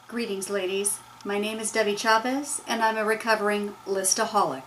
Greetings, ladies. My name is Debbie Chavez, and I'm a recovering listaholic.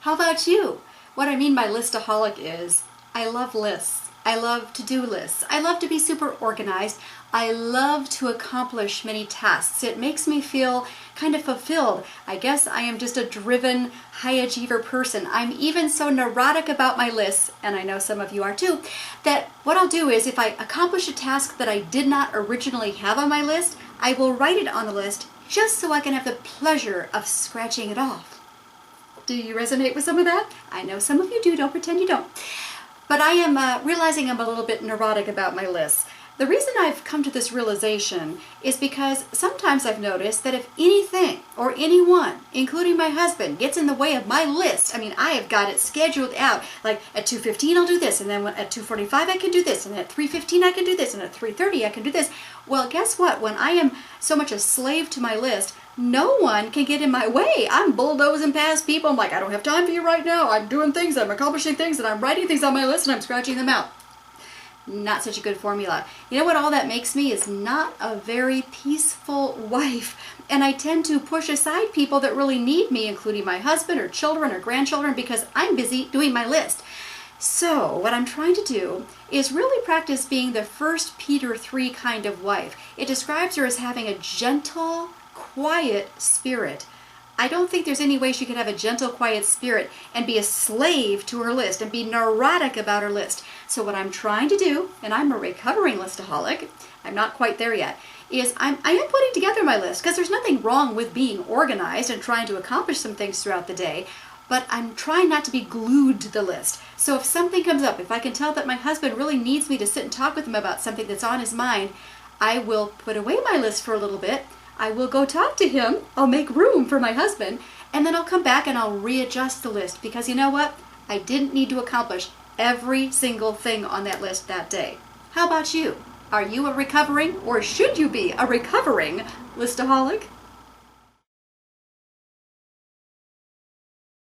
How about you? What I mean by listaholic is I love lists. I love to-do lists. I love to be super organized. I love to accomplish many tasks. It makes me feel kind of fulfilled. I guess I am just a driven, high-achiever person. I'm even so neurotic about my lists, and I know some of you are too, that what I'll do is if I accomplish a task that I did not originally have on my list, I will write it on the list just so I can have the pleasure of scratching it off. Do you resonate with some of that? I know some of you do. Don't pretend you don't. But I am realizing I'm a little bit neurotic about my lists. The reason I've come to this realization is because sometimes I've noticed that if anything or anyone, including my husband, gets in the way of my list, I have got it scheduled out. Like at 2:15 I'll do this, and then at 2:45 I can do this, and at 3:15 I can do this, and at 3:30 I can do this. Well, guess what? When I am so much a slave to my list, no one can get in my way. I'm bulldozing past people. I'm like, I don't have time for you right now. I'm doing things, I'm accomplishing things, and I'm writing things on my list, and I'm scratching them out. Not such a good formula. You know what all that makes me is not a very peaceful wife. And I tend to push aside people that really need me, including my husband or children or grandchildren, because I'm busy doing my list. So what I'm trying to do is really practice being the 1 Peter 3 kind of wife. It describes her as having a gentle, quiet spirit. I don't think there's any way she could have a gentle, quiet spirit and be a slave to her list and be neurotic about her list. So what I'm trying to do, and I'm a recovering listaholic, I'm not quite there yet, is I am putting together my list, because there's nothing wrong with being organized and trying to accomplish some things throughout the day, but I'm trying not to be glued to the list. So if something comes up, if I can tell that my husband really needs me to sit and talk with him about something that's on his mind, I will put away my list for a little bit. I will go talk to him, I'll make room for my husband, and then I'll come back and I'll readjust the list, because you know what? I didn't need to accomplish every single thing on that list that day. How about you? Are you a recovering, or should you be a recovering listaholic?